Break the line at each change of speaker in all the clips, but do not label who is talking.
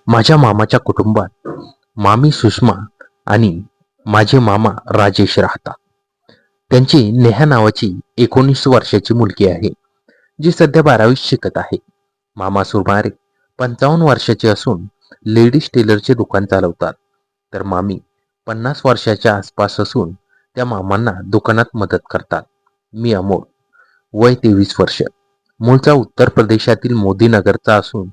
माझ्या मामाच्या कुटुंबात मामी सुषमा आणि माझे मामा राजेश राहतात. त्यांची नेहा नावाची 19 वर्षाची मुलगी आहे, जी सध्या 12वीत शिकत आहे. मामा सुमारे 55 वर्षाचे असून लेडीज टेलरचे दुकान चालवतात, तर मामी 50 वर्षाच्या आसपास असून त्या मामांना दुकानात मदत करतात. मी अमोल, वय 23 वर्ष, मूळचा उत्तर प्रदेशातील मोदीनगरचा असून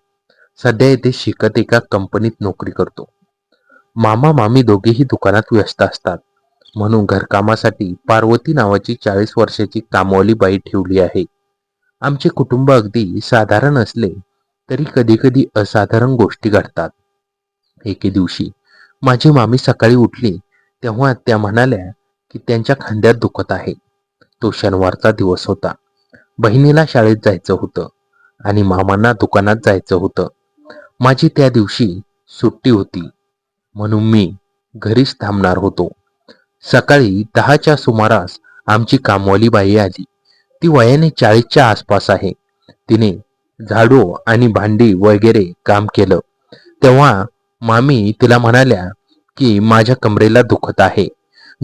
सध्या येथे शिकत एका कंपनीत नोकरी करतो. मामा मामी दोघेही दुकानात व्यस्त असतात, म्हणून घरकामासाठी पार्वती नावाची 40 वर्षाची कामवाली बाई ठेवली आहे. आमचे कुटुंब अगदी साधारण असले तरी कधी कधी असाधारण गोष्टी घडतात. एके दिवशी माझी मामी सकाळी उठली तेव्हा त्या म्हणाल्या की त्यांच्या खांद्यात दुखत आहे. तो शनिवारचा दिवस होता. बहिणीला शाळेत जायचं होतं आणि मामांना दुकानात जायचं होतं. माझी त्या दिवशी सुट्टी होती, म्हणून मी घरीच थांबणार होतो. सकाळी 10च्या सुमारास आमची कामवाली बाई आली. ती वयाने 40च्या आसपास आहे. तिने झाडू आणि भांडी वगैरे काम केलं तेव्हा मामी तिला म्हणाल्या की माझ्या कमरेला दुखत आहे,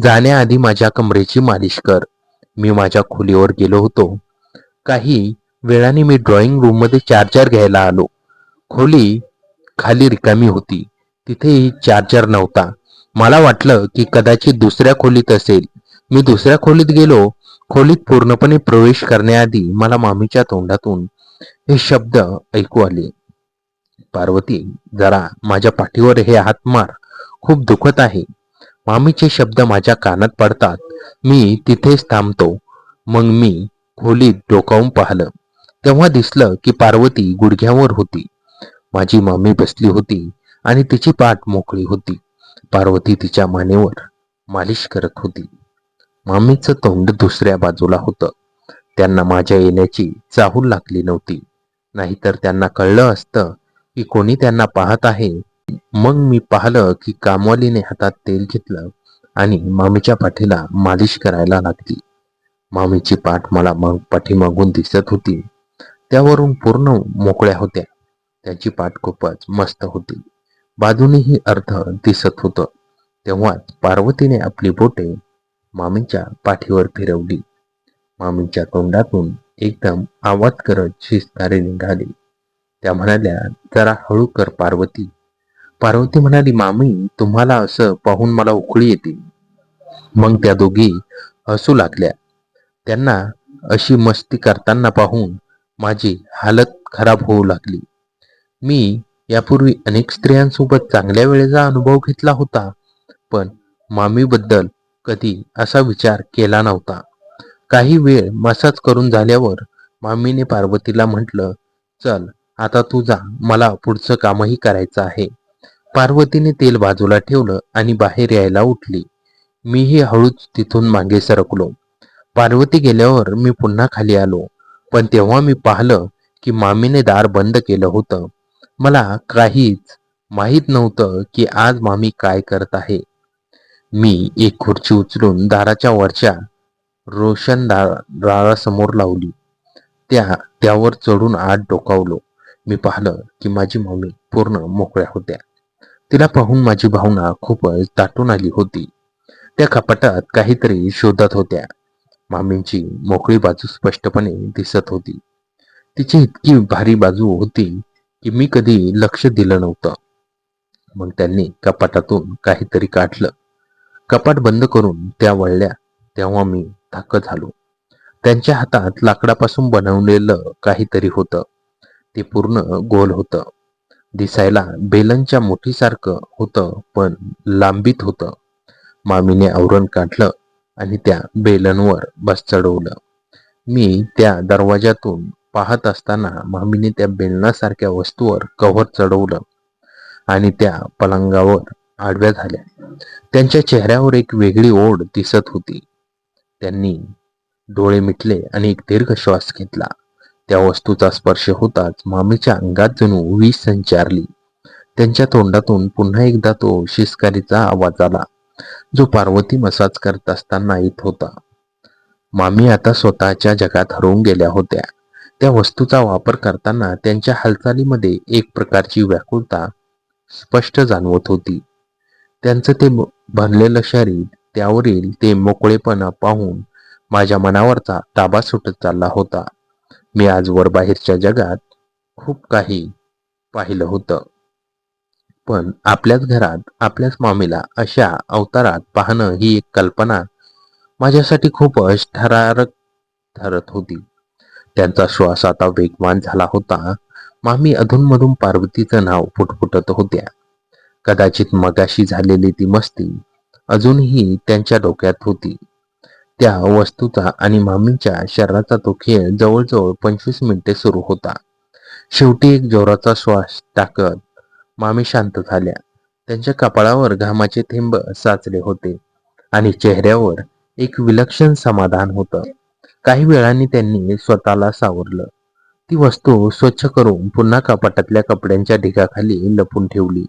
जाण्याआधी माझ्या कमरेची मालिश कर. मी माझ्या खोलीवर गेलो होतो. काही वेळाने मी ड्रॉइंग रूम मध्ये चार्जर घ्यायला आलो. खोली खाली रिकामी होती, तिथेही चार्जर नव्हता. मला वाटलं की कदाचित दुसऱ्या खोलीत असेल. मी दुसऱ्या खोलीत गेलो. खोलीत पूर्णपणे प्रवेश करण्याआधी मला मामीच्या तोंडातून हे शब्द ऐकू आले, पार्वती, जरा माझ्या पाठीवर हे हात मार, खूप दुखत आहे. मामीचे शब्द माझ्या कानात पडतात. मी तिथेच थांबतो. मग मी खोलीत डोकावून पाहिलं तेव्हा दिसलं की पार्वती गुडघ्यावर होती. माझी मामी बसली होती आणि तिची पाठ मोकळी होती. पार्वती तिच्या मानेवर मालिश करत होती. मामीचं तोंड दुसऱ्या बाजूला होतं. त्यांना माझ्या येण्याची चाहूल लागली नव्हती, नाहीतर त्यांना कळलं असतं की कोणी त्यांना पाहत आहे. मग मी पाहिलं की कामवालीने हातात तेल घेतलं आणि मामीच्या पाठीला मालिश करायला लागली. मामीची पाठ मला पाठीमागून दिसत होती. त्यावरून पूर्ण मोकळ्या होत्या. त्याची पाठ खूपच मस्त होती. बाजूनेही अर्ध दिसत होतं. तेव्हाच पार्वतीने आपली बोटे मामीच्या पाठीवर फिरवली. मामीच्या तोंडातून एकदम आवाज करत शिस्तारे निघाली. त्या म्हणाल्या, जरा हळू कर पार्वती. पार्वती म्हणाली, मामी, तुम्हाला असं पाहून मला उकळी येते. मग त्या दोघी हसू लागल्या. त्यांना अशी मस्ती करताना पाहून माझी हालत खराब होऊ लागली. मी यापूर्वी अनेक स्त्रियांसोबत चांगल्या वेळेचा अनुभव घेतला होता, पण मामीबद्दल कधी असा विचार केला नव्हता. काही वेळ मसाज करून झाल्यावर मामीने पार्वतीला म्हटलं, चल आता तू जा, मला पुढचं कामही करायचं आहे. पार्वतीने तेल बाजूला ठेवलं आणि बाहेर यायला उठली. मीही हळूच तिथून मागे सरकलो. पार्वती गेल्यावर मी पुन्हा खाली आलो, पण तेव्हा मी पाहिलं की मामीने दार बंद केलं होतं. मला काहीच माहीत नव्हतं की आज मामी काय करत आहे. मी एक खुर्ची उचलून दाराच्या वरच्या रोशनदारासमोर लावली. त्यावर चढून आत डोकावलो. मी पाहिलं की माझी मम्मी पूर्ण मोकळ्या होत्या. तिला पाहून माझी भावना खूपच दाटून आली होती. त्या कपाटात काहीतरी शोधत होत्या. मामींची मोकळी बाजू स्पष्टपणे दिसत होती. तिची इतकी भारी बाजू होती की मी कधी लक्ष दिलं नव्हतं. मग त्यांनी कपाटातून काहीतरी काढलं. कपाट बंद करून त्या वळल्या तेव्हा मी थक्क झालो. त्यांच्या हातात लाकडापासून बनवलेलं काहीतरी होतं. ते पूर्ण गोल होतं. दिसायला बेलनच्या मुठीसारखं होतं, पण लांबीत होतं. मामीने आवरण काढलं आणि त्या बेलनवर बस चढवलं. मी त्या दरवाजातून पाहत असताना मामीने त्या बेलनासारख्या वस्तूवर कव्हर चढवलं आणि त्या पलंगावर आडव्या झाल्या. त्यांच्या चेहऱ्यावर एक वेगळी ओढ दिसत होती. त्यांनी डोळे मिटले आणि एक दीर्घ श्वास घेतला. त्या वस्तूचा स्पर्श होताच मामीच्या अंगात जणू वीज संचारली. त्यांच्या तोंडातून पुन्हा एकदा तो शिस्कारीचा आवाज आला, जो पार्वती मसाज करत असताना येत होता. मामी आता स्वतःच्या जगात हरवून गेल्या होत्या. त्या वस्तूचा वापर करताना त्यांच्या हालचालीमध्ये एक प्रकारची व्याकुळता स्पष्ट जाणवत होती. त्यांचं ते भरलेलं शरीर, त्यावरील ते मोकळेपणा पाहून माझ्या मनावरचा ताबा सुटत चालला होता. मी आजवर बाहेरच्या जगात खूप काही पाहिलं होतं, पण आपल्याच घरात आपल्याच मामीला अशा अवतारात पाहणं ही एक कल्पना माझ्यासाठी खूपच थरारक ठरत होती. त्यांचा श्वास आता वेगवान झाला होता. मामी अधूनमधून पार्वतीचं नाव पुटपुटत होत्या. कदाचित मगाशी झालेली ती मस्ती अजूनही त्यांच्या डोक्यात होती. त्या वस्तूचा आणि मामींच्या शरीराचा तो खेळ जवळजवळ 25 मिनिटे सुरू होता. शेवटी एक जोराचा श्वास टाकत मामी शांत झाल्या. त्यांच्या कपाळावर घामाचे थेंब साचले होते आणि चेहऱ्यावर एक विलक्षण समाधान होतं. काही वेळांनी त्यांनी स्वतःला सावरलं. ती वस्तू स्वच्छ करून पुन्हा कपाटातल्या कपड्यांच्या ढिगाखाली लपून ठेवली.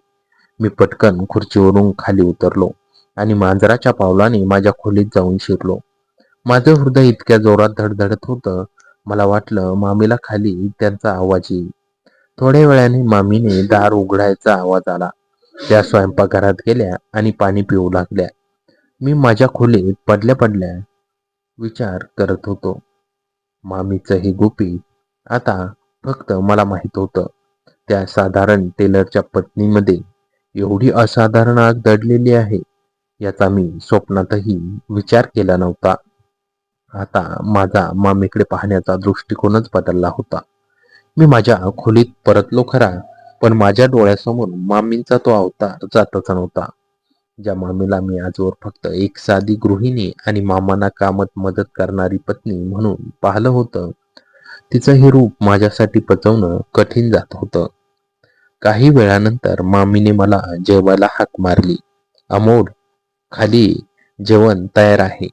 मी पटकन खुर्चीवरून खाली उतरलो आणि मांजराच्या पावलाने माझ्या खोलीत जाऊन शिरलो. माझं हृदय इतक्या जोरात धडधडत होतं, मला वाटलं मामीला खाली त्यांचा आवाज येईल. थोड्या वेळाने मामीने दार उघडायचा आवाज आला. त्या स्वयंपाकघरात गेल्या आणि पाणी पिऊ लागल्या. मी माझ्या खोलीत पडल्या पडल्या विचार करत होतो. मामीचं हे गुपित आता फक्त मला माहित होतं. त्या साधारण टेलरच्या पत्नीमध्ये एवढी असाधारण आग दडलेली आहे याचा मी स्वप्नातही विचार केला नव्हता. आता माझा मामीकडे पाहण्याचा दृष्टिकोनच बदलला होता. मी माझ्या खोलीत परतलो खरा, पण माझ्या डोळ्यासमोर मामींचा तो अवतार जातच नव्हता. ज्या मामीला मी आजवर फक्त एक साधी गृहिणी आणि मामांना कामात मदत करणारी पत्नी म्हणून पाहिलं होतं, तिचं हे रूप माझ्यासाठी पचवणं कठीण जात होतं. काही वेळानंतर मामीने मला जेवायला हाक मारली. अमोल, खाली जेवण तयार आहे.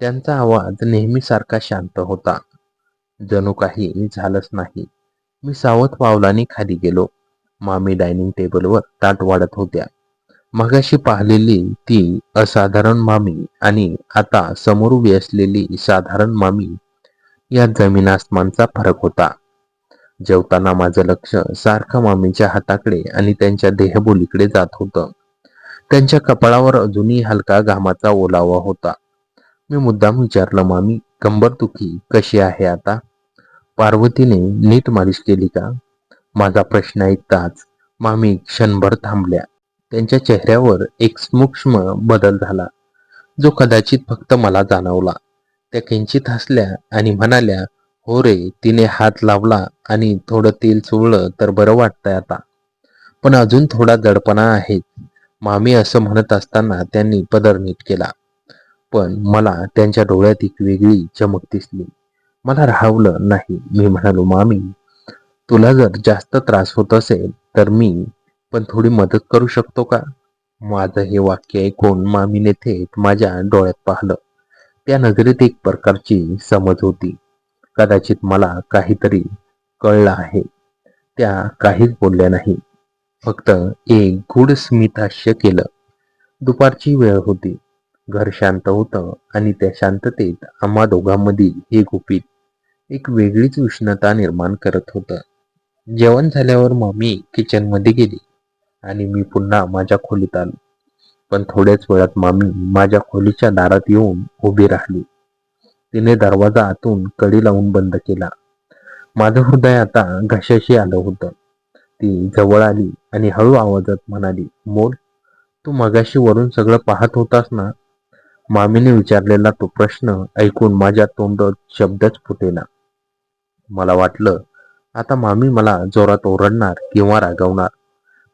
त्यांचा आवाज नेहमीसारखा शांत होता. जणू काही झालंच नाही. मी सावध पावलांनी खाली गेलो. मामी डायनिंग टेबलवर ताट वाढत होत्या. मगाशी पाहिलेली ती असाधारण मामी आणि आता समोर उभी असलेली साधारण मामी यात जमीन आसमानचा फरक होता. जेवताना माझं लक्ष सारखं मामीच्या हाताकडे आणि त्यांच्या देहबोलीकडे जात होतं. त्यांच्या कपाळावर अजूनही हलका घामाचा ओलावा होता. मी मुद्दाम विचारलं, मामी, कंबरदुखी कशी आहे आता? पार्वतीने नीट मालिश केली का? माझा प्रश्न ऐकताच मामी क्षणभर थांबल्या. त्यांच्या चेहऱ्यावर एक सूक्ष्म बदल झाला, जो कदाचित फक्त मला जाणवला. त्या किंचित हसल्या आणि म्हणाल्या, हो रे, तिने हात लावला आणि थोडं तेल चोळलं तर बरं वाटतंय आता, पण अजून थोडा जडपणा आहे. मामी असं म्हणत असताना त्यांनी पदर नीट केला, पण मला त्यांच्या डोळ्यात एक वेगळी चमक दिसली. मला राहवलं नाही. मी म्हणालो, मामी, तुला जर जास्त त्रास होत असेल तर मी पण थोडी मदत करू शकतो का? माझं हे वाक्य ऐकून मामीने थेट माझ्या डोळ्यात पाहिलं. त्या नजरेत एक प्रकारची समज होती. कदाचित मला काहीतरी कळलं आहे. त्या काहीच बोलल्या नाही, फक्त एक गूढ स्मितहास्य केलं. दुपारची वेळ होती. घर शांत होतं आणि त्या शांततेत आम्हा दोघांमधील हे गुपित एक वेगळीच उष्णता निर्माण करत होतं. जेवण झाल्यावर मामी किचनमध्ये गेली आणि मी पुन्हा माझ्या खोलीत आलो. पण थोड्याच वेळात मामी माझ्या खोलीच्या दारात येऊन उभी राहिली. तिने दरवाजा आतून कडी लावून बंद केला. माझं हृदय आता घशाशी आलं होतं. ती जवळ आली आणि हळू आवाजात म्हणाली, मोल, तू मगाशी वरून सगळं पाहत होतास ना? मामीने विचारलेला तो प्रश्न ऐकून माझ्या तोंडात शब्दच फुटेना. मला वाटलं आता मामी मला जोरात ओरडणार किंवा रागवणार,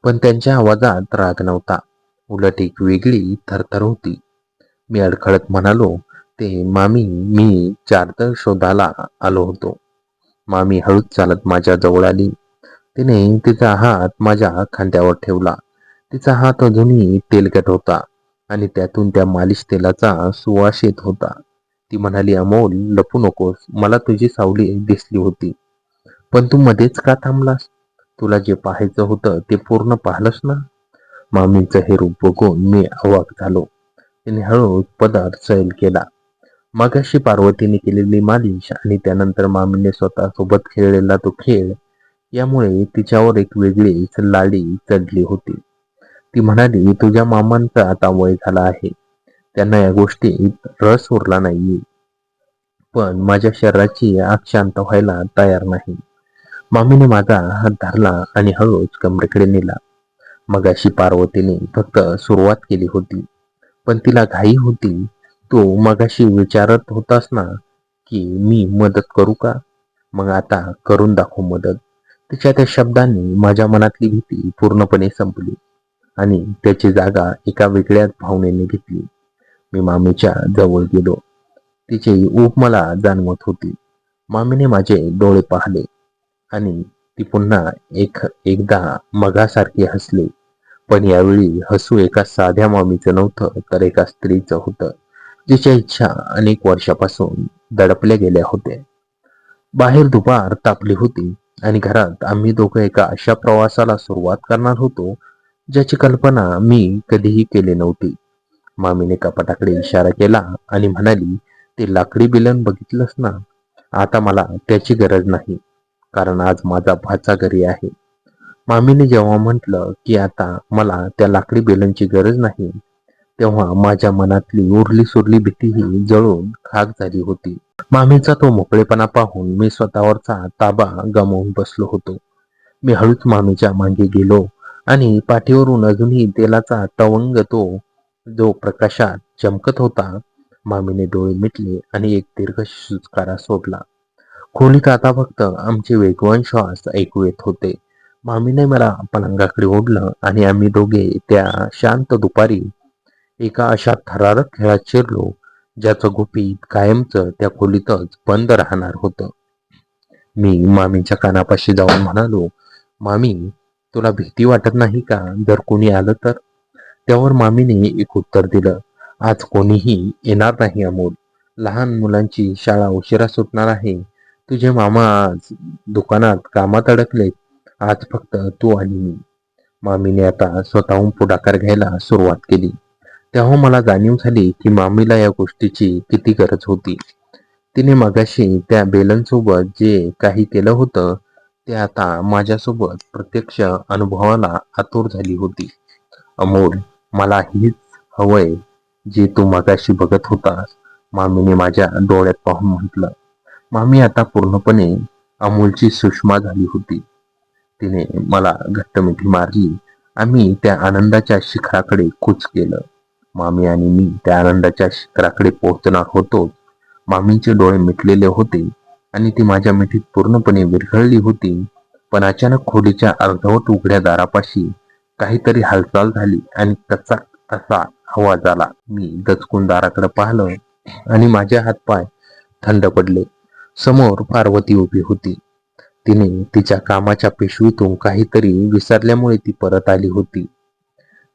पण त्यांच्या आवाजात राग नव्हता, उलट एक वेगळी थरथर होती. मी अडखळत म्हणालो, ते मामी, मी चादर शोधायला आलो होतो. मामी हळूच चालत माझ्या जवळ आली. तिने तिचा हात माझ्या खांद्यावर ठेवला. तिचा हात अजूनही तेलकट होता आणि त्यातून त्या मालिश तेलाचा सुवास येत होता. ती म्हणाली, अमोल, लपू नकोस. मला तुझी सावली दिसली होती, पण तू मध्येच का थांबलास? तुला जे पाहायचं होतं ते पूर्ण पाहिलंस ना? मामींचं हे रूप बघून मी अवाक झालो. तिने हळूच पदर सैल केला. मगाशी पार्वतीने केलेली मालिश आणि त्यानंतर मामीने स्वतः सोबत खेळलेला तो खेळ यामुळे तिच्यावर एक वेगळीच लाडी चढली होती. ती म्हणाली, तुझ्या मामांचं आता वय झालं आहे, त्यांना या गोष्टीत रस उरला नाहीये. पण माझ्या शरीराची आग शांत व्हायला तयार नाही. मामीने माझा हात धरला आणि हळूच कमरेकडे नेला. मगाशी पार्वतीने फक्त सुरुवात केली होती, पण तिला घाई होती. तू मगाशी विचारत होतास ना की मी मदत करू का? मग आता करून दाखव मदत. तिच्या त्या शब्दांनी माझ्या मनातली भीती पूर्णपणे संपली आणि त्याची जागा एका वेगळ्याच भावनेने घेतली. मी मामीच्या जवळ गेलो. तिची ऊब मला जाणवत होती. मामीने माझे डोळे पाहिले आणि ती पुन्हा एकदा मगासारखी हसली. पण यावेळी हसू एका साध्या मामीचं नव्हतं, तर एका स्त्रीचं होतं, जिच्या इच्छा अनेक वर्षापासून दडपल्या गेल्या होत्या. बाहेर दुपार तापली होती आणि घरात आम्ही दोघं एका अशा प्रवासाला सुरुवात करणार होतो, ज्याची कल्पना मी कधीही केली नव्हती. मामीने कपाटाकडे इशारा केला आणि म्हणाली, ते लाकडी बेलन बघितलंस ना? आता मला त्याची गरज नाही, कारण आज माझा भाचा घरी आहे. मामीने जेव्हा म्हटलं की आता मला त्या लाकडी बेलनची गरज नाही, तेव्हा माझ्या मनातली उरली सुरली भीतीही जळून खाक झाली होती. मामीचा तो मोकळेपणा पाहून मी स्वतःवरचा ताबा गमावून बसलो होतो. मी हळूच मामीच्या मागे गेलो आणि पाठीवरून अजूनही तेलाचा तवंग तो जो प्रकाशात चमकत होता. मामीने डोळे मिटले आणि एक दीर्घ सुस्कारा सोडला. खोलीत आता फक्त आमचे वेगवान श्वास ऐकू येत होते. मामीने मला पलंगाकडे ओढलं आणि आम्ही दोघे त्या शांत दुपारी एका अशा थरारक खेळात शिरलो, ज्याचं गुपित कायमचं त्या खोलीतच बंद राहणार होतं. मी मामीच्या कानापाशी जाऊन म्हणालो, मामी, तुला भीती वाटत नाही का जर कोणी आलं तर? त्यावर मामीने एक उत्तर दिलं, आज कोणीही येणार नाही अमोल. लहान मुलांची शाळा उशिरा सुटणार आहे. तुझे मामा आज दुकानात कामात अडकलेत. आज फक्त तू आणि मी. मामीने आता स्वतःहून पुढाकार घ्यायला सुरुवात केली. तेव्हा मला जाणीव झाली की मामीला या गोष्टीची किती गरज होती. तिने मगाशी त्या बेलनसोबत जे काही केलं होतं, ते आता माझ्यासोबत प्रत्यक्ष अनुभवाला आतुर झाली होती. अमोल, मला हीच हवंय जे तू मगाशी बघत होतास, मामीने माझ्या डोळ्यात पाहून म्हटलं. मामी आता पूर्णपणे अमोलची सुषमा झाली होती. तिने मला घट्ट मिठी मारली. आम्ही त्या आनंदाच्या शिखराकडे कूच केलं. मामी आणि मी त्या आनंदाच्या शिखराकडे पोहोचणार होतो. मामीचे डोळे मिटलेले होते आणि ती माझ्या मिठीत पूर्णपणे विरघळली होती. पण अचानक खोलीच्या अर्धवट उघड्या दारापाशी काहीतरी हालचाल झाली आणि कचाक असा आवाज आला. मी दचकून दाराकडे पाहिलं आणि माझे हातपाय थंड पडले. समोर पार्वती उभी होती. तिने तिच्या कामाच्या पिशवीतून काहीतरी विसरल्यामुळे ती परत आली होती.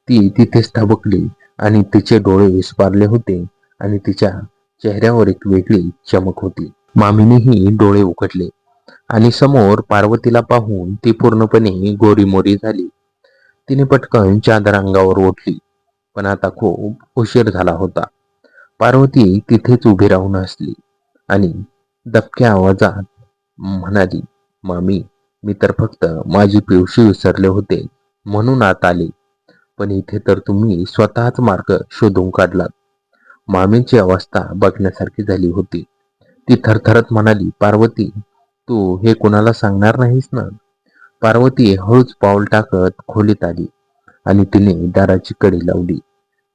ती तिथेच थबकली आणि तिचे डोळे विस्फारले होते आणि तिच्या चेहऱ्यावर एक वेगळी चमक होती. मामीनेही डोळे उघडले आणि समोर पार्वतीला पाहून ती पूर्णपणे गोरीमोरी झाली. तिने पटकन चादर अंगावर ओढली, पण आता खूप उशीर झाला होता. पार्वती तिथेच उभी राहून हसली आणि दबक्या आवाजात म्हणाली, मामी, मी तर फक्त माझी पिवशी विसरले होते म्हणून आत आले, पण इथे तर तुम्ही स्वतःच मार्ग शोधून काढलात. मामीची अवस्था बघण्यासारखी झाली होती. ती थरथरत म्हणाली, पार्वती, तू हे कुणाला सांगणार नाहीस ना? पार्वती हळूच पाऊल टाकत खोलीत आली आणि तिने दाराची कडी लावली.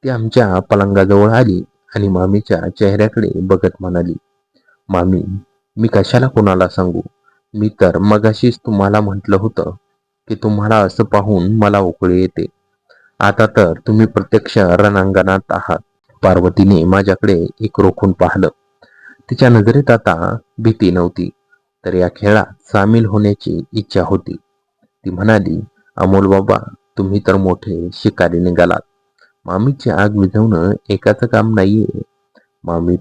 ती आमच्या पलंगाजवळ आली आणि मामीच्या चेहऱ्याकडे बघत म्हणाली, मामी, मी कशाला कुणाला सांगू? मी तर मगाशीच तुम्हाला म्हटलं होतं की तुम्हाला असं पाहून मला उकळी येते. आता तर तुम्ही प्रत्यक्ष रणांगणात आहात. पार्वतीने माझ्याकडे एक रोखून पाहिलं. तिच्या नजरेत आता भीती नव्हती, तर या खेळात सामील होण्याची इच्छा होती. ती म्हणाली, अमोल बाबा, तुम्ही तर मोठे शिकारी निघालात. मामीची आग विझवणं एकाचं काम नाहीये. मामी,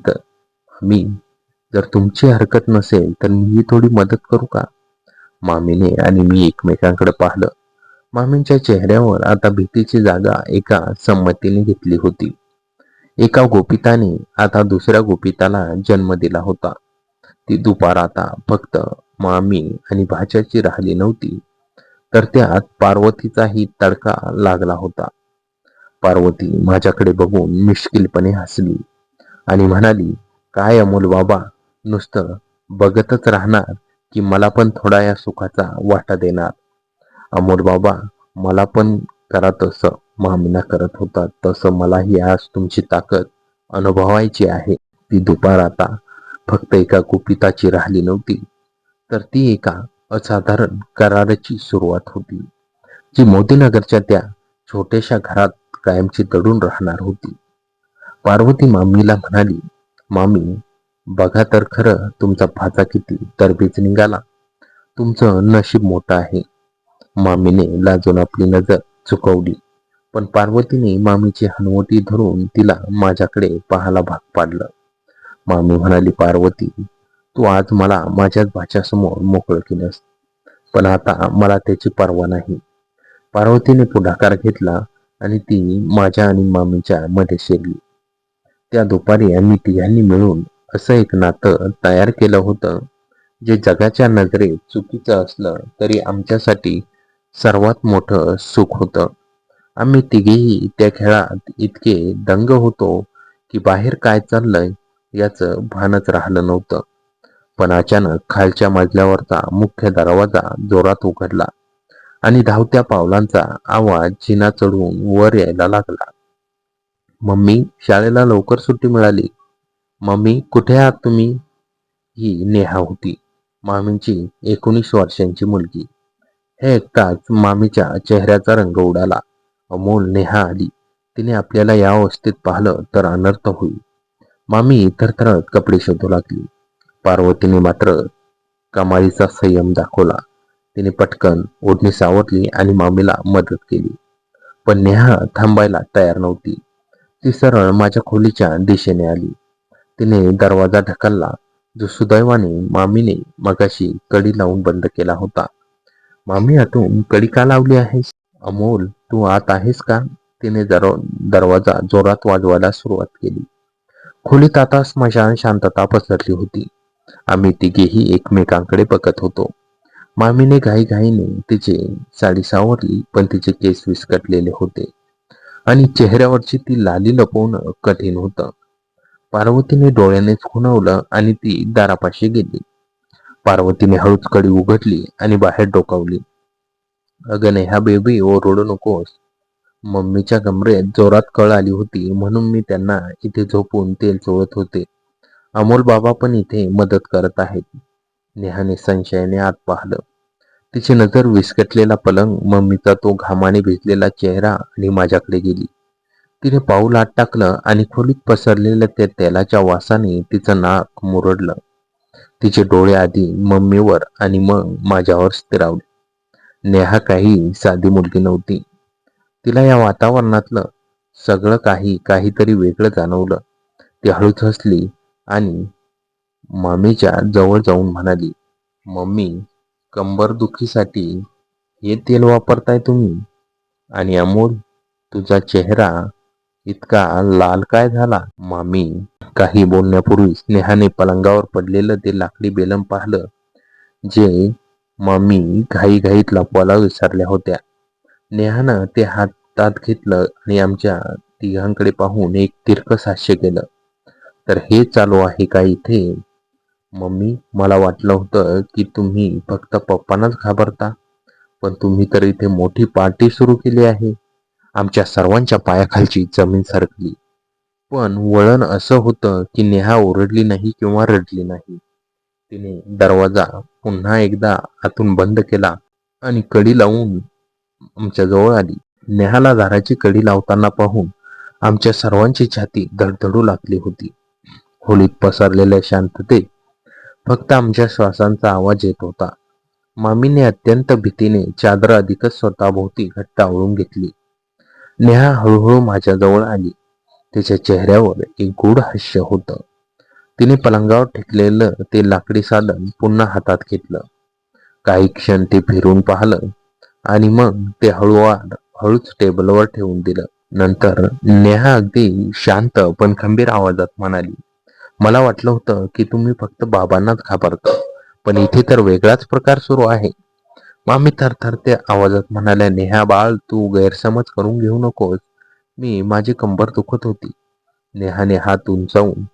जर तुमची हरकत नसेल तर मीही थोडी मदत करू का? मामीने आणि मी एकमेकांकडे पाहिलं. मामींच्या चेहऱ्यावर आता भीतीची जागा एका संमतीने घेतली होती. एका गोपिताने आता दुसऱ्या गोपिताला जन्म दिला होता. ती दुपार आता फक्त मामी आणि भाच्याची राहिली नव्हती, तर त्यात पार्वतीचाही तडका लागला होता. पार्वती माझ्याकडे बघून मिश्किलपणे हसली आणि म्हणाली, काय अमोल बाबा, नुसतं बघतच राहणार की मला पण थोडा या सुखाचा वाटा देणार? अमोल बाबा, मला पण करा तसं मामीना करत होता तसं मलाही आज तुमची ताकद अनुभवायची आहे. ती दुपार आता फक्त एका गुपिताची राहिली नव्हती, तर ती एका असाधारण कराराची सुरुवात होती, जी मोदीनगरच्या त्या छोट्याशा घरात कायमची दडून राहणार होती. पार्वती मामीला म्हणाली, मामी, बघा तर खरं तुमचा भाचा किती तरबेज निघाला. तुमचं नशीब मोठं आहे. मामीने लाजून आपली नजर चुकवली, पण पार्वतीने मामीची हनवटी धरून तिला माझ्याकडे पाहायला भाग पाडलं. मामी म्हणाली, पार्वती, तू आज मला माझ्याच भाच्यासमोर मोकळं केलंस, पण आता मला त्याची पर्वा नाही. पार्वतीने पुढाकार घेतला आणि ती माझ्या आणि मामीच्या मध्ये शिरली. त्या दुपारी आम्ही तिघांनी मिळून असं एक नातं तयार केलं होतं, जे जगाच्या नजरेत चुकीचं असलं तरी आमच्यासाठी सर्वात मोठं सुख होतं. आम्ही तिघेही त्या खेळात इतके दंग होतो की बाहेर काय चाललंय याचं भानच राहिलं नव्हतं. पण अचानक खालच्या मजल्यावरचा मुख्य दरवाजा जोरात उघडला आणि धावत्या पावलांचा आवाज जिना चढून वर यायला लागला. मम्मी, शाळेला लवकर सुट्टी मिळाली. मम्मी, कुठे आहात तुम्ही? ही नेहा होती, मामींची 19 वर्षांची मुलगी. हे ऐकताच मामीच्या चेहऱ्याचा रंग उडाला. अमोल, नेहा आली. तिने आपल्याला या अवस्थेत पाहिलं तर अनर्थ होईल. मामी थरथरत कपडे शोधू लागली. पार्वतीने मात्र कमालीचा संयम दाखवला. तिने पटकन ओढणी सावरली आणि मामीला मदत केली. पण नेहा थांबायला तयार नव्हती. ती सरळ माझ्या खोलीच्या दिशेने आली. तिने दरवाजा ढकलला, जो सुदैवाने मामीने मगाशी कडी लावून बंद केला होता. मामी, आतून कडी का लावली आहेस? अमोल, तू आत आहेस का? तिने दरवाजा जोरात वाजवायला सुरुवात केली. खोलीत आता स्मशान शांतता पसरली होती. आम्ही तिघेही एकमेकांकडे बघत होतो. मामीने घाईघाईने तिची साडी सावरली, पण तिचे केस विस्कटलेले होते आणि चेहऱ्यावरची ती लाली लपवणं कठीण होतं. पार्वतीने डोळ्यानेच खुणवलं आणि ती दारापाशी गेली. पार्वतीने हळूच कडी उघडली आणि बाहेर डोकावली. अगं नेहा बेबी, ओरडू नकोस. मम्मीच्या कमरेत जोरात कळ आली होती, म्हणून मी त्यांना इथे झोपून तेल चोळत होते. अमोल बाबा पण इथे मदत करत आहेत. नेहाने संशयाने आत पाहिलं. तिची नजर विस्कटलेला पलंग, मम्मीचा तो घामाने भिजलेला चेहरा आणि माझ्याकडे गेली. तिने पाऊल आत टाकलं आणि खोलीत पसरलेल्या त्या तेलाच्या वासाने तिचं नाक मुरडलं. तिचे डोळे आधी मम्मीवर आणि मग माझ्यावर स्थिरावले. नेहा काही साधी मुलगी नव्हती. तिला या वातावरणातलं सगळं काहीतरी वेगळं जाणवलं. ती हळूच हसली आणि मामीच्या जवळ जाऊन म्हणाली, मम्मी, कंबरदुखीसाठी हे तेल वापरताय तुम्ही? आणि अमोल, तुझा चेहरा इतका लाल काय झाला? मामी काही बोलण्यापूर्वीच नेहाने पलंगावर पडलेलं ते लाकडी बेलम पाहिलं, जे मामी घाईघाईत लपवायला विसरल्या होत्या. नेहानं ते हातात घेतलं आणि आमच्या तिघांकडे पाहून एक तिरकस हास्य केलं. तर हे चालू आहे का इथे? मम्मी, मला वाटलं होतं की तुम्ही फक्त पप्पांनाच घाबरता, पण तुम्ही तर इथे मोठी पार्टी सुरू केली आहे. आमच्या सर्वांच्या पायाखालची जमीन सरकली. पण वळण असं होतं की नेहा ओरडली नाही किंवा रडली नाही. तिने दरवाजा पुन्हा एकदा आतून बंद केला आणि कडी लावून आमच्या जवळ आली. नेहाला दाराची कडी लावताना पाहून आमच्या सर्वांची छाती धडधडू लागली होती. खोलीत पसरलेल्या शांततेत फक्त आमच्या श्वासांचा आवाज येत होता. मामीने अत्यंत भीतीने चादर अधिकच स्वतःभोवती घट्ट आवळून घेतली. नेहा हळूहळू माझ्या जवळ आली. तिच्या चेहऱ्यावर एक गूढ हास्य होतं. तिने पलंगावर ठेकलेलं ते लाकडी साधन पुन्हा हातात घेतलं. काही क्षण ते फिरून पाहिलं आणि मग ते हळूच टेबलवर ठेवून दिलं. नंतर नेहा अगदी शांत पण खंबीर आवाजात म्हणाली, मला वाटलं होतं की तुम्ही फक्त बाबांनाच घाबरता, पण इथे तर वेगळाच प्रकार सुरू आहे. मामी थरथरत्या आवाजात म्हणाल्या, नेहा बाळ, तू गैरसमज करून घेऊ नकोस. माझी कंबर दुखत होती. नेहाने हात उंचावून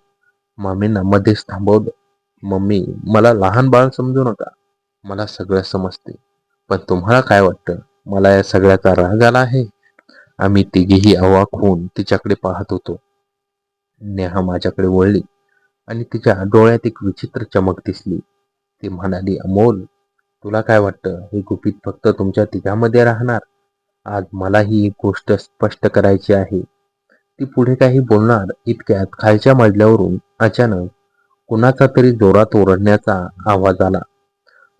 मामींना मध्येच थांबवलं. मम्मी, मला लहान बाळ समजू नका. मला सगळं समजते. पण तुम्हाला काय वाटतं, मला या सगळ्याचा राग आला आहे? आम्ही तिघेही अवाक होऊन तिच्याकडे पाहत होतो. नेहा माझ्याकडे वळली आणि तिच्या डोळ्यात एक विचित्र चमक दिसली. ती म्हणाली, अमोल, तुला काय वाटतं, हे गुपित फक्त तुमच्या तिघांमध्ये राहणार? आज मला ही एक गोष्ट स्पष्ट करायची आहे. ती पुढे काही बोलणार इतक्यात खालच्या मजल्यावरून अचानक कुणाचा तरी जोरात ओरडण्याचा आवाज आला.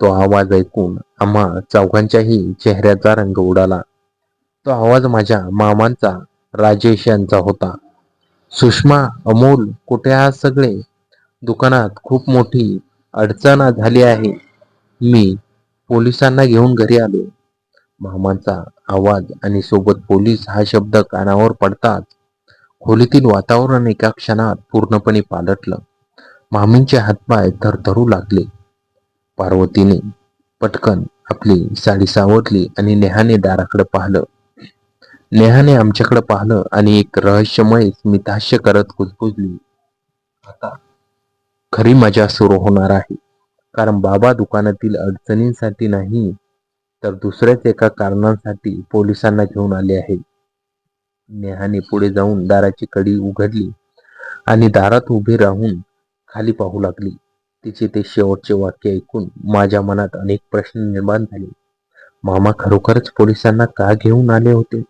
तो आवाज ऐकून आम्हा चौघांच्याही चेहऱ्याचा रंग उडाला. तो आवाज माझ्या मामांचा, राजेश यांचा होता. सुषमा, अमोल, कुठे आहात सगळे? दुकानात खूप मोठी अडचण झाली आहे. मी पोलिसांना घेऊन घरी आलो. मामांचा आवाज आणि सोबत पोलीस हा शब्द कानावर पडताच खोलीतील वातावरण एका क्षणात पूर्णपणे पालटलं. मामींचे हातपाय थरथरू लागले. पार्वतीने पटकन आपली साडी सावरली आणि नेहाने दाराकडे पाहिलं. नेहाने आमच्याकडे पाहिलं आणि एक रहस्यमय स्मितहास्य करत कुजबुजली, आता खरी मजा सुरू होणार आहे. कारण बाबा दुकानातील अडचणींसाठी नाही, तर दुसऱ्याच एका कारणासाठी पोलिसांना घेऊन आले आहेत. नेहाने पुढे जाऊन दाराची कडी उघडली आणि दारात उभी राहून खाली पाहू लागली. तिचे ते शेवटचे वाक्य ऐकून माझ्या मनात अनेक प्रश्न निर्माण झाले. मामा खरोखरच पोलिसांना का घेऊन आले होते?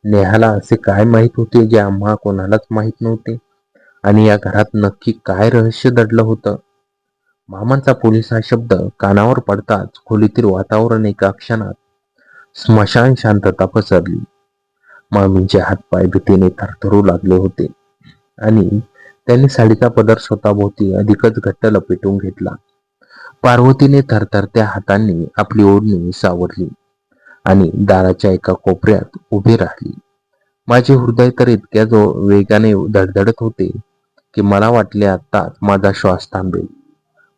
नेहाला असे काय माहित होते जे आम्हा कोणालाच माहित नव्हते? आणि या घरात नक्की काय रहस्य दडलं होतं? मामांचा पोलीस हा शब्द कानावर पडताच खोलीतील वातावरण एका क्षणात स्मशान शांतता पसरली. मामींचे हातपाय भीतीने थरथरू लागले होते आणि त्यांनी साडीचा पदर स्वतःभोवती अधिकच घट्ट लपेटून घेतला. पार्वतीने थरथरत्या हातांनी आपली ओढणी सावरली आणि दाराच्या एका कोपऱ्यात उभी राहिली. माझे हृदय तर इतक्या वेगाने धडधडत होते की मला वाटले आत्ताच माझा श्वास थांबेल.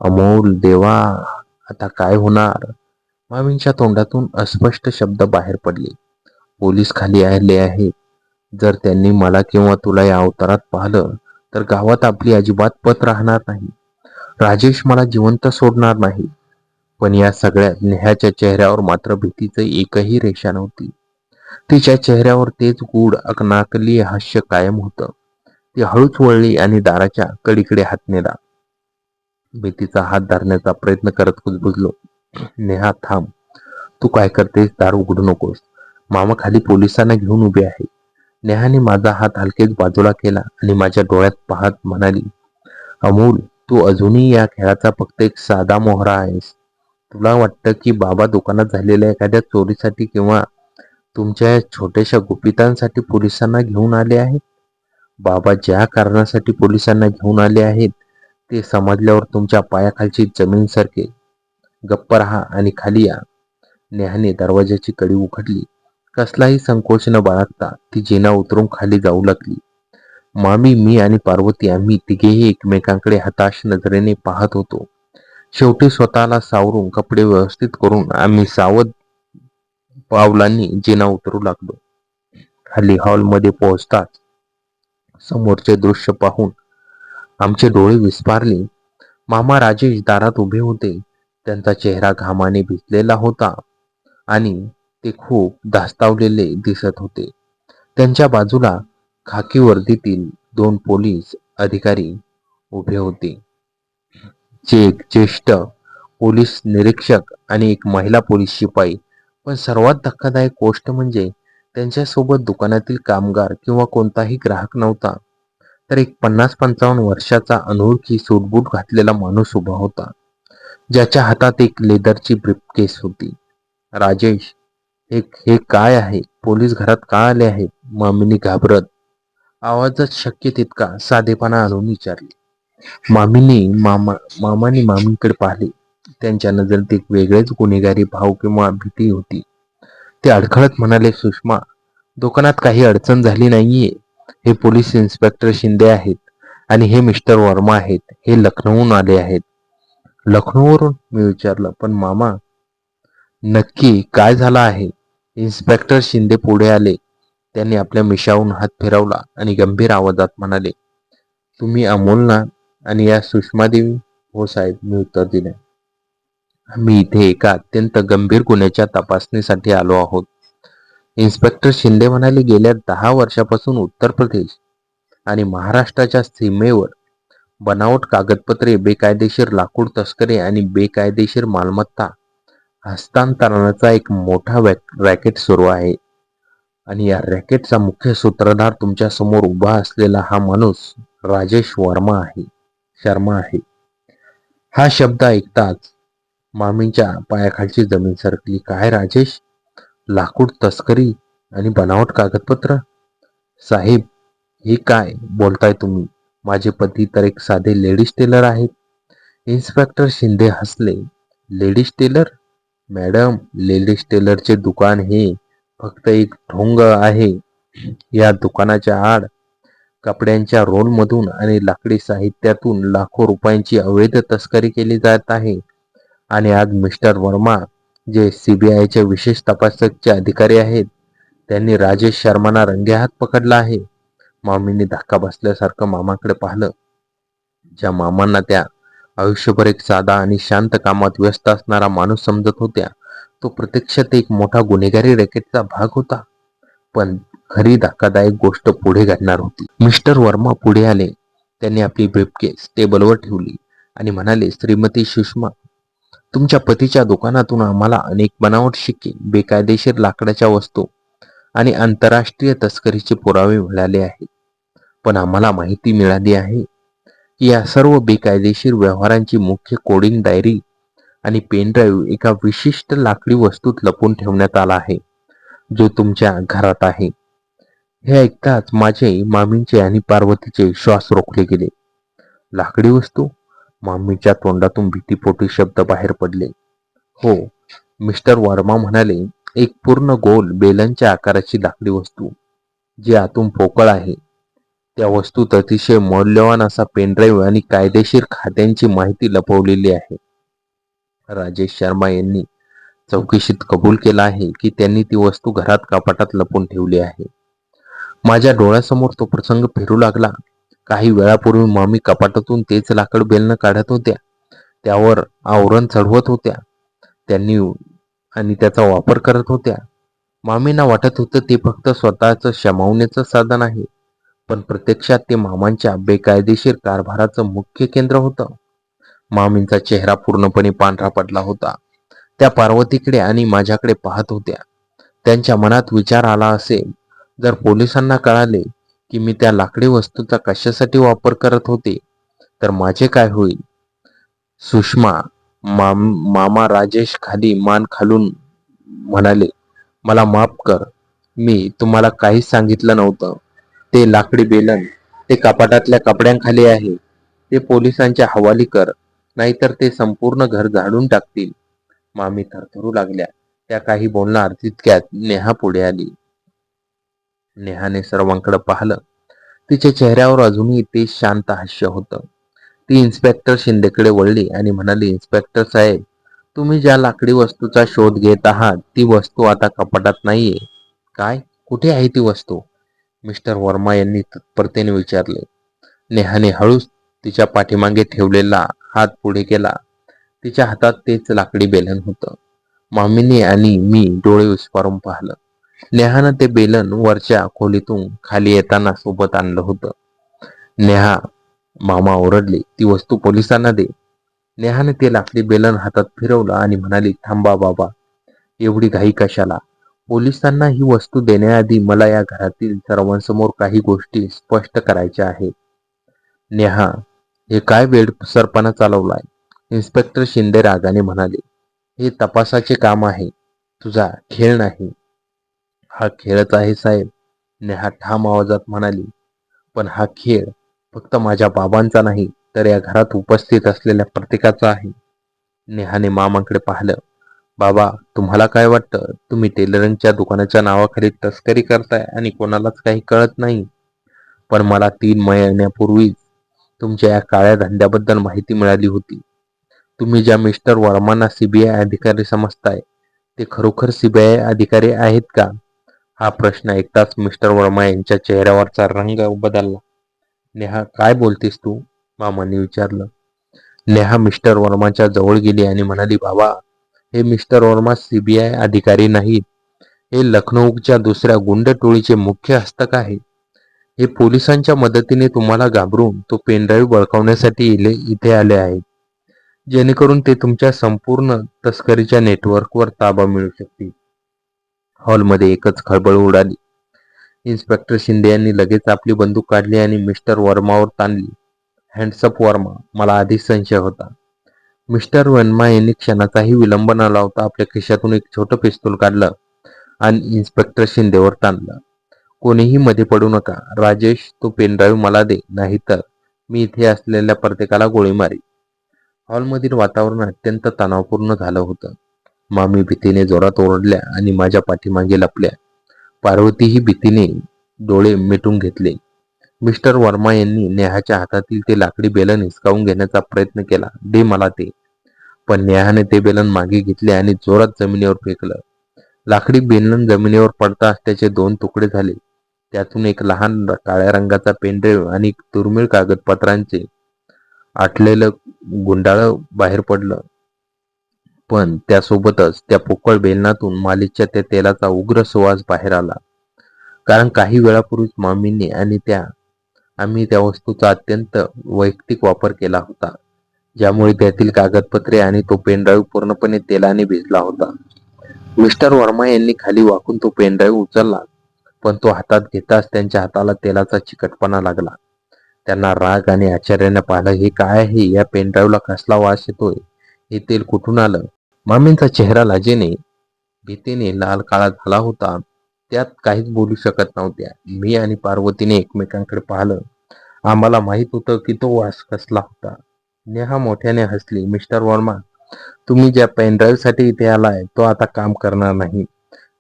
अमोल देवा, आता काय होणार? मामींच्या तोंडातून अस्पष्ट शब्द बाहेर पडले. पोलीस खाली आले आहेत. जर त्यांनी मला किंवा तुला या अवतारात पाहिलं तर गावात आपली अजिबात पत राहणार नाही. राजेश मला जिवंत सोडणार नाही. पण या सगळ्यात नेहाच्या चेहऱ्यावर मात्र भीतीचं एकही रेषा नव्हती. तिच्या चेहऱ्यावर तेच गूढ अनाकली हास्य कायम होतं. ती हळूच वळली आणि दाराच्या कडीकडे हात नेला. मी तिचा हात धरण्याचा प्रयत्न करत कुजबुजलो, नेहा थांब, तू काय करतेस? दार उघडू नकोस. मामा खाली पोलिसांना घेऊन उभे आहे. नेहाने माझा हात हलकेच बाजूला केला आणि माझ्या डोळ्यात पाहत म्हणाली, अमोल, तू अजूनही या खेळाचा फक्त एक साधा मोहरा आहेस. तुला वाटतं की बाबा दुकानात झालेल्या एखाद्या चोरीसाठी किंवा तुमच्या या छोट्याशा गुपितांसाठी पोलिसांना घेऊन आले आहेत? बाबा ज्या कारणासाठी पोलिसांना घेऊन आले आहेत ते समजल्यावर तुमच्या पायाखालची जमीन सरकेल. गप्प राहा आणि खाली या. नेहाने दरवाजाची कडी उघडली. कसलाही संकोच न बाळगता ती जिना उतरून खाली जाऊ लागली. मामी, मी आणि पार्वती आम्ही तिघेही एकमेकांकडे हताश नजरेने पाहत होतो. शेवटी स्वतःला सावरून कपडे व्यवस्थित करून आम्ही सावध पावलांनी जिना उतरू लागलो. खाली हॉलमध्ये पोहोचताच समोरचे दृश्य पाहून आमचे डोळे विस्फारले. मामा राजेश दारात उभे होते. त्यांचा चेहरा घामाने भिजलेला होता आणि ते खूप धास्तावलेले दिसत होते. त्यांच्या बाजूला खाकी वर्दीतील 2 पोलीस अधिकारी उभे होते, जे एक ज्येष्ठ पोलीस निरीक्षक आणि एक महिला पोलीस शिपाई. पण सर्वात धक्कादायक गोष्ट म्हणजे त्यांच्यासोबत दुकानातील कामगार किंवा कोणताही ग्राहक नव्हता, तर एक 50-55 वर्षाचा अनोळखी सूटबूट घातलेला माणूस उभा होता, ज्याच्या हातात एक लेदरची ब्रीफकेस होती. राजेश, हे काय आहे? पोलीस घरात का आले आहेत? मामींनी घाबरत आवाजात शक्य तितका साधेपणा आणून विचारले. मामाने मामींकडे पाहिले. त्यांच्या नजरेत एक वेगळेच गुन्हेगारी भाव किंवा भीती होती. ते अडखळत म्हणाले, सुषमा, दुकानात काही अडचण झाली नाहीये. हे पोलीस इन्स्पेक्टर शिंदे आहेत आणि हे मिस्टर वर्मा आहेत. हे लखनौहून आले आहेत. लखनौवरून, मी विचारलं. पण मामा, नक्की काय झालं आहे? इन्स्पेक्टर शिंदे पुढे आले. त्यांनी आपल्या मिशावरून हात फिरवला आणि गंभीर आवाजात म्हणाले, तुम्ही अमोल ना? आणि या सुषमादेवी? हो साहेब, मी उत्तर दिले. आम्ही इथे एका अत्यंत गंभीर गुन्ह्याच्या तपासणीसाठी आलो आहोत. इन्स्पेक्टर शिंदे म्हणाले, गेल्या 10 वर्षापासून उत्तर प्रदेश आणि महाराष्ट्राच्या सीमेवर बनावट कागदपत्रे, बेकायदेशीर लाकूड तस्करी आणि बेकायदेशीर मालमत्ता हस्तांतरणाचा एक मोठा रॅकेट सुरू आहे. आणि या रॅकेटचा मुख्य सूत्रधार तुमच्या समोर उभा असलेला हा माणूस राजेश शर्मा आहे. हा शब्द ऐकताच मामींच्या पायाखालची जमीन सरकली. काय राजेश? लाकूड तस्करी आणि बनावट कागदपत्र? साहेब, हे काय बोलताय तुम्ही? माझे पती तर एक साधे लेडीज टेलर आहेत. इन्स्पेक्टर शिंदे हसले. Ladies tailor? मॅडम, लेडीज टेलरचे दुकान हे फक्त एक ढोंग आहे. या दुकानाच्या आड कपड्यांच्या रोलमधून आणि लाकडी साहित्यातून लाखो रुपयांची अवैध तस्करी केली जात आहे. आणि आज मिस्टर वर्मा, जे CBIचे विशेष तपासचे अधिकारी आहेत, त्यांनी राजेश शर्मांना रंगेहात पकडला आहे. मामींनी धक्का बसल्यासारखं मामाकडे पाहिलं. ज्या मामांना त्या आयुष्यभर एक साधा आणि शांत कामात व्यस्त असणारा माणूस समजत होत्या, तो प्रत्यक्षात एक मोठा गुन्हेगारी रॅकेटचा भाग होता. पण खरी धक्कादायक गोष्ट पुढे घडणार होती. मिस्टर वर्मा पुढे आले. त्यांनी आपली ब्रीफकेस टेबलवर ठेवली आणि म्हणाले, श्रीमती सुषमा, तुमच्या पतीच्या दुकानातून आम्हाला अनेक बनावट शिक्के, बेकायदेशीर लाकडाच्या वस्तू आणि आंतरराष्ट्रीय तस्करीचे पुरावे मिळाले आहेत. पण आम्हाला माहिती मिळाली आहे की या सर्व बेकायदेशीर व्यवहारांची मुख्य कोडिंग डायरी आणि पेनड्राईव्ह एका विशिष्ट लाकडी वस्तूत लपवून ठेवण्यात आला आहे, जो तुमच्या घरात आहे. हे ऐकताच माझे, मामींचे आणि पार्वतीचे श्वास रोखले गेले. लाकडी वस्तू? मामीच्या तोंडातून भीतीपोटी शब्द बाहेर पडले. हो, मिस्टर वर्मा म्हणाले, एक पूर्ण गोल बेलनच्या आकाराची लाकडी वस्तू, जी आतून पोकळ आहे. त्या वस्तूत अतिशय मौल्यवान असा पेनड्राईव्ह आणि कायदेशीर खात्यांची माहिती लपवलेली आहे. राजेश शर्मा यांनी चौकशीत कबूल केला आहे की त्यांनी ती वस्तू घरात कपाटात लपवून ठेवली आहे. माझ्या डोळ्यासमोर तो प्रसंग फिरू लागला. काही वेळापूर्वी मामी कपाटातून तेच लाकड बेलनं काढत होत्या, त्यावर आवरण चढवत होत्या त्यांनी आणि त्याचा वापर करत होत्या. मामींना वाटत होतं ते फक्त स्वतःचं शमावण्याचं साधन आहे, पण प्रत्यक्षात ते मामांच्या बेकायदेशीर कारभाराचं मुख्य केंद्र होतं. मामींचा चेहरा पूर्णपणे पांढरा पडला होता. त्या पार्वतीकडे आणि माझ्याकडे पाहत होत्या. त्यांच्या मनात विचार आला असेल, जर पोलिसांना कळाले की मी त्या लाकडी वस्तूचा कशासाठी वापर करत होते, तर माझे काय होईल? सुषमा, मामा राजेश खाली मान खालून म्हणाले, मला माफ कर, मी तुम्हाला काहीच सांगितलं नव्हतं. ते लाकडी बेलन ते कपाटातल्या कपड्यांखाली आहे. ते पोलिसांच्या हवाली कर, नाहीतर ते संपूर्ण घर झाडून टाकतील. मामी थरथरू लागल्या. त्या काही बोलणार तितक्यात नेहा पुढे आली. नेहाने सर्वांकडे पाहिलं. तिच्या चेहऱ्यावर अजूनही ते शांत हास्य होतं. ती इन्स्पेक्टर शिंदेकडे वळली आणि म्हणाली, इन्स्पेक्टर साहेब, तुम्ही ज्या लाकडी वस्तूचा शोध घेत आहात, ती वस्तू आता कपाटात नाहीये. काय? कुठे आहे ती वस्तू? मिस्टर वर्मा यांनी तत्परतेने विचारले. नेहाने हळूच तिच्या पाठीमागे ठेवलेला हात पुढे केला. तिच्या हातात तेच लाकडी बेलन होतं. मामीने आणि मी डोळे विस्फारून पाहिलं. नेहानं ते बेलन वरच्या खोलीतून खाली येताना सोबत आणलं होतं. नेहा, मामा ओरडले, ती वस्तू पोलिसांना दे. नेहाने ते लाकडी बेलन हातात फिरवलं आणि म्हणाली, थांबा बाबा, एवढी घाई कशाला? पोलिसांना ही वस्तू देण्याआधी मला या घरातील सर्वांसमोर काही गोष्टी स्पष्ट करायच्या आहेत. नेहा, हे काय वेडसरपणा चालवलाय? इन्स्पेक्टर शिंदे रागाने म्हणाले, हे तपासाचे काम आहे, तुझा खेळ नाही. हा खेळच आहे साहेब, नेहा ठाम आवाजात म्हणाली. पण हा खेळ फक्त माझ्या बाबांचा नाही, तर या घरात उपस्थित असलेल्या प्रत्येकाचा आहे. नेहाने मामांकडे पाहिलं. बाबा, तुम्हाला काय वाटतं? तुम्ही टेलरिंगच्या दुकानाच्या नावाखाली तस्करी करताय आणि कोणालाच काही कळत नाही. पण मला 3 महिन्यापूर्वीच तुमच्या या काळ्या धंद्याबद्दल माहिती मिळाली होती. तुम्ही ज्या मिस्टर वर्मांना सीबीआय अधिकारी समजताय ते खरोखर सीबीआय अधिकारी आहेत का? हा प्रश्न ऐकताच मिस्टर वर्मा यांच्या चेहऱ्यावरचा रंग बदलला. नेहा, काय बोलतेस तू? मामांनी विचारलं. नेहा मिस्टर वर्माच्या जवळ गेली आणि म्हणाली, बाबा, हे मिस्टर वर्मा सीबीआय अधिकारी नाहीत. हे लखनौच्या दुसऱ्या गुंड टोळीचे मुख्य हस्तक आहे. हे पोलिसांच्या मदतीने तुम्हाला घाबरून तो पेनड्राईव्ह बळकावण्यासाठी इथे आले आहेत, जेणेकरून ते तुमच्या संपूर्ण तस्करीच्या नेटवर्कवर ताबा मिळू शकतील. हॉलमध्ये एकच खळबळ उडाली. इन्स्पेक्टर शिंदे यांनी लगेच आपली बंदूक काढली आणि मिस्टर वर्मावर ताणली. हँड्सअप वर्मा, मला आधीच संशय होता. मिस्टर वर्मा यांनी क्षणाचाही विलंब न लावता आपल्या खिशातून एक छोटं पिस्तूल काढलं आणि इन्स्पेक्टर शिंदेवर ताणलं. कोणीही मध्ये पडू नका. राजेश, तो पेनड्राईव्ह मला दे, नाहीतर मी इथे असलेल्या प्रत्येकाला गोळी मारी. हॉलमधील वातावरण अत्यंत तणावपूर्ण झालं होतं. मामी भीतीने जोरात ओरडल्या आणि माझ्या पाठीमागे लपल्या. पार्वतीही भीतीने डोळे मिटून घेतले. मिस्टर वर्मा यांनी नेहाच्या हातातील ते लाकडी बेलन हिसकावून घेण्याचा प्रयत्न केला. दे मला ते. पण नेहाने ते बेलन मागे घेतले आणि जोरात जमिनीवर फेकलं. लाकडी बेलन जमिनीवर पडताच त्याचे 2 तुकडे झाले. त्यातून एक लहान काळ्या रंगाचा पेनड्राईव्ह आणि दुर्मिळ कागदपत्रांचे आटलेलं गुंडाळ बाहेर पडलं. पण त्यासोबतच त्या पोकळ बेलनातून मालीच्या त्या तेलाचा उग्र सुवास बाहेर आला. कारण काही वेळापूर्वीच मामींनी आणि आम्ही त्या वस्तूचा अत्यंत वैयक्तिक वापर केला होता, ज्यामुळे त्यातील कागदपत्रे आणि तो पेनड्राईव्ह पूर्णपणे तेलाने भिजला होता. मिस्टर वर्मा यांनी खाली वाकून तो पेनड्राईव्ह उचलला, पण तो हातात घेताच त्यांच्या हाताला तेलाचा चिकटपणा लागला. त्यांना राग आणि आश्चर्याने पाहिलं. हे काय आहे? या पेनड्राईव्हला कसला वास येतोय? हे तेल कुठून आलं? मामींचा चेहरा लाजेने, भीतीने लाल काळा झाला होता. त्यात काहीच बोलू शकत नव्हत्या. मी आणि पार्वतीने एकमेकांकडे पाहिलं. आम्हाला माहित होतं की तो वास कसला होता. नेहा मोठ्याने हसली. मिस्टर वर्मा, तुम्ही ज्या पेनड्राईव्ह साठी इथे आलाय तो आता काम करणार नाही.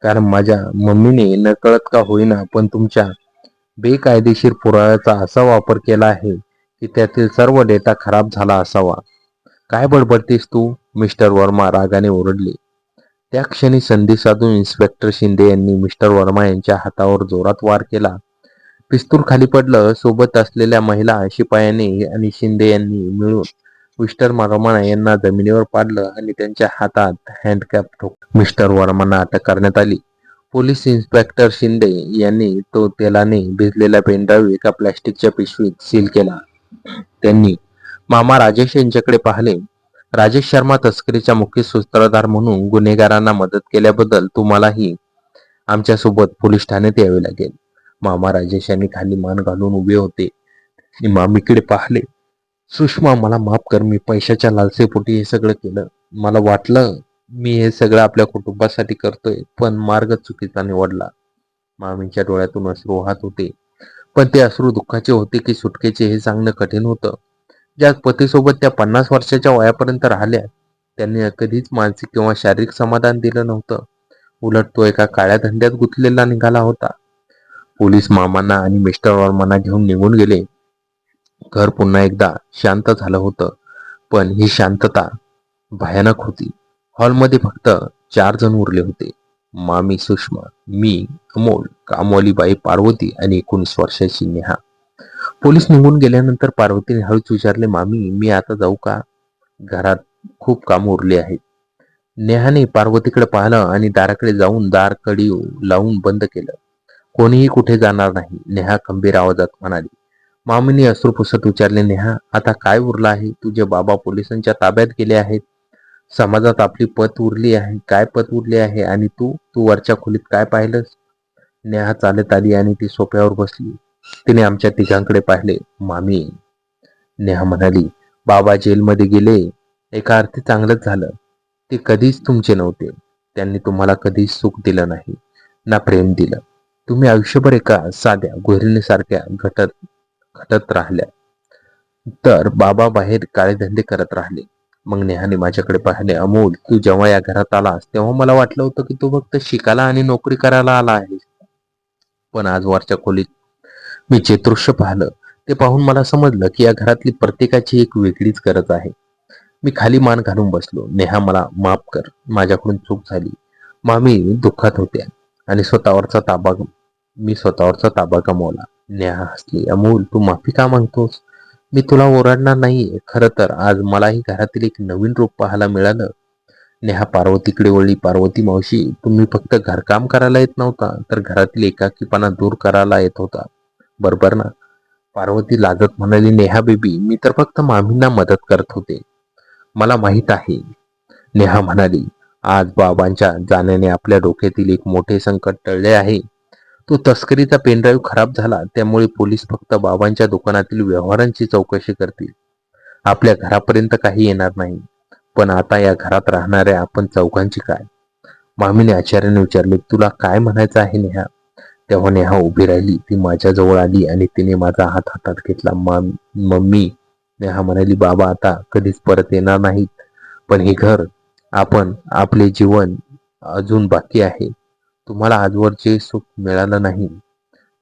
कारण माझ्या मम्मीने नकळत का होईना पण तुमच्या बेकायदेशीर पुराव्याचा असा वापर केला आहे की त्यातील सर्व डेटा खराब झाला असावा. काय बडबडतेस तू? मिस्टर वर्मा रागाने ओरडले. त्या क्षणी संधी साधून इन्स्पेक्टर शिंदे यांनी मिस्टर वर्मा यांच्या हातावर जोरात वार केला. पिस्तूल खाली पडलं. सोबत असलेल्या महिला शिपायाने आणि शिंदे यांनी मिळून मिस्टर वर्मा यांना जमिनीवर पाडलं आणि त्यांच्या हातात हँडकॅप ठोकला. मिस्टर वर्मांना अटक करण्यात आली. पोलीस इन्स्पेक्टर शिंदे यांनी तो तेलाने भिजलेला पेनड्राईव्ह एका प्लॅस्टिकच्या पिशवीत सील केला. त्यांनी मामा राजेश यांच्याकडे पाहिले. राजेश शर्मा, तस्करीचा मुख्य सूत्रधार म्हणून गुन्हेगारांना मदत केल्याबद्दल तुम्हालाही आमच्यासोबत पोलीस ठाण्यात यावे लागेल. मामा राजेश यांनी खाली मान घालून उभे होते आणि मामीकडे पाहिले. सुषमा, मला माफ कर. मी पैशाच्या लालसेपोटी हे सगळं केलं. मला वाटलं मी हे सगळं आपल्या कुटुंबासाठी करतोय, पण मार्ग चुकीचा निवडला. मामींच्या डोळ्यातून अश्रू वाहत होते, पण ते अश्रू दुःखाचे होते की सुटकेचे हे सांगणं कठीण होतं. ज्या पतीसोबत त्या 50 वर्षाच्या वयापर्यंत राहिल्या, त्यांनी कधीच मानसिक किंवा शारीरिक समाधान दिलं नव्हतं. उलट तो एका काळ्या धंद्यात गुंतलेला निघाला होता. पोलीस मामांना आणि मिस्टर वर्मांना घेऊन निघून गेले. घर पुन्हा एकदा शांत झालं होतं, पण ही शांतता भयानक होती. हॉलमध्ये फक्त 4 जण उरले होते. मामी सुषमा, मी, अमोल, कामवाली बाई पार्वती आणि 19 वर्षाची नेहा. पोलीस निघून गेल्यानंतर पार्वतीने हळूच विचारले, मामी, मी आता जाऊ का? घरात खूप काम उरले आहेत. नेहाने पार्वतीकडे पाहिलं आणि दाराकडे जाऊन दार कडी लावून बंद केलं. कोणीही कुठे जाणार नाही, नेहा खंबीर आवाजात म्हणाली. मामीने अश्रू पुसत विचारले, नेहा, आता काय उरलं आहे? तुझे बाबा पोलिसांच्या ताब्यात गेले आहेत. समाजात आपली पत उरली आहे. काय पत उरली आहे? आणि तू तू वरच्या खोलीत काय पाहिलंस? नेहा चालत आली आणि ती सोफ्यावर बसली. तिने आमच्या तिघांकडे पाहिले. मामी, नेहा म्हणाली, बाबा जेलमध्ये गेले. एका अर्थी चांगलंच झालं. ते कधीच तुमचे नव्हते. त्यांनी तुम्हाला कधीच सुख दिलं नाही, ना प्रेम दिलं. तुम्ही आयुष्यभर एका साध्या गृहिणीसारख्या घटत राहिल्या. तर बाबा बाहेर काळे धंदे करत राहिले. मग नेहाने माझ्याकडे पाहिले. अमोल, तू जेव्हा या घरात आलास तेव्हा मला वाटलं होतं की तू फक्त शिकायला आणि नोकरी करायला आला आहेस. पण आज वरच्या खोलीत मी जे दृश्य पाहिलं ते पाहून मला समजलं की या घरातली प्रत्येकाची एक वेगळीच गरज आहे. मी खाली मान घालून बसलो. नेहा, मला माफ कर, माझ्याकडून चूक झाली. मामी दुःखात होत्या आणि मी स्वतःवरचा ताबा गमावला. नेहा हसली. अमोल, तू माफी का मागतोस? मी तुला ओरडणार नाहीये. खरं तर आज मलाही घरातील एक नवीन रूप पाहायला मिळालं. नेहा पार्वतीकडे वळली. पार्वती मावशी, तुम्ही फक्त घरकाम करायला येत नव्हता, तर घरातील एकाकीपणा दूर करायला येत होता, बरोबर ना? पार्वती लाजत म्हणाली, नेहा बेबी, मी तर फक्त मामींना मदत करत होते. मला माहित आहे, नेहा म्हणाली. आज बाबांच्या जाण्याने आपल्या डोक्यातील एक मोठे संकट टळले आहे. तो तस्करीचा पेनड्राईव्ह खराब झाला, त्यामुळे पोलीस फक्त बाबांच्या दुकानातील व्यवहारांची चौकशी करतील. आपल्या घरापर्यंत काही येणार नाही. पण आता या घरात राहणाऱ्या आपण चौघांची काय? मामीने आश्चर्याने विचारले, तुला काय म्हणायचं आहे नेहा? तेव्हा नेहा उभी राहिली. ती माझ्याजवळ आली आणि तिने माझा हात हातात घेतला. मम्मी, नेहा म्हणाली, बाबा आता कधीच परत येणार नाहीत, पण हे घर, आपले जीवन अजून बाकी आहे. तुम्हाला आजवर जे सुख मिळालं नाही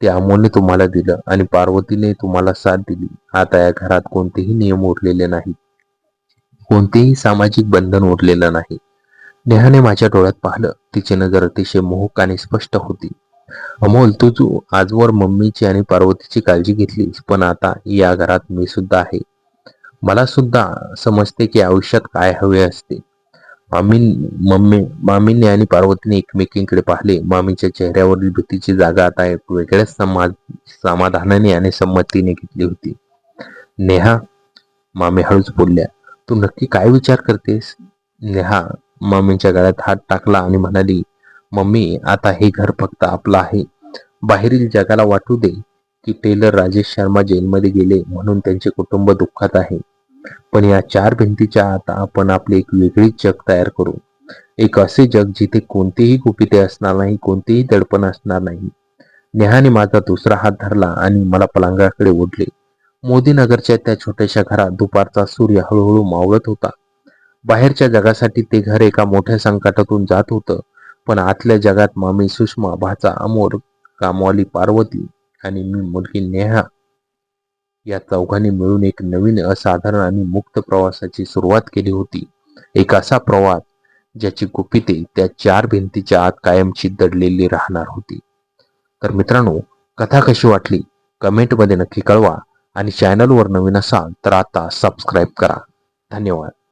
ते अमोलने तुम्हाला दिलं आणि पार्वतीने तुम्हाला साथ दिली. आता या घरात कोणतेही नियम उरलेले नाहीत, कोणतेही सामाजिक बंधन उरलेलं नाही. नेहाने माझ्या डोळ्यात पाहिलं. तिची नजर अतिशय मोहक आणि स्पष्ट होती. अमोल, तू आजवर मम्मीची आणि पार्वतीची काळजी घेतलीस, पण आता या घरात मी सुद्धा आहे. मला सुद्धा समजते की आयुष्यात काय हवे असते. मामींनी आणि पार्वतीने एकमेकींकडे पाहिले. मामीच्या चेहऱ्यावरील भीतीची जागा आता एक वेगळ्याच समाधानाने आणि संमतीने घेतली होती. नेहा, मामी हळूच बोलल्या, तू नक्की काय विचार करतेस? नेहा मामींच्या गळ्यात हात टाकला आणि म्हणाली, मम्मी, आता हे घर फक्त आपलं आहे. बाहेरील जगाला वाटू दे की टेलर राजेश शर्मा जेलमध्ये गेले म्हणून त्यांचे कुटुंब दुःखात आहे. पण या चार भिंतीच्या आत आपण आपले एक वेगळीच जग तयार करू. एक असे जग जिथे कोणतेही गुपिते असणार नाही, कोणतेही दडपण असणार नाही. नेहाने माझा दुसरा हात धरला आणि मला पलंगाकडे ओढले. मोदीनगरच्या त्या छोट्याशा घरात दुपारचा सूर्य हळूहळू मावळत होता. बाहेरच्या जगासाठी ते घर एका मोठ्या संकटातून जात होतं, पण आतल्या जगात मामी सुषमा, भाचा अमोल, कामवाली पार्वती आणि मी मुलगी नेहा या चौघांनी मिळून एक नवीन, असाधारण आणि मुक्त प्रवासाची सुरुवात केली होती. एक असा प्रवास ज्याची गुपिते त्या चार भिंतीच्या आत कायमची दडलेली राहणार होती. तर मित्रांनो, कथा कशी वाटली कमेंटमध्ये नक्की कळवा आणि चॅनलवर नवीन असाल तर आता सबस्क्राईब करा. धन्यवाद.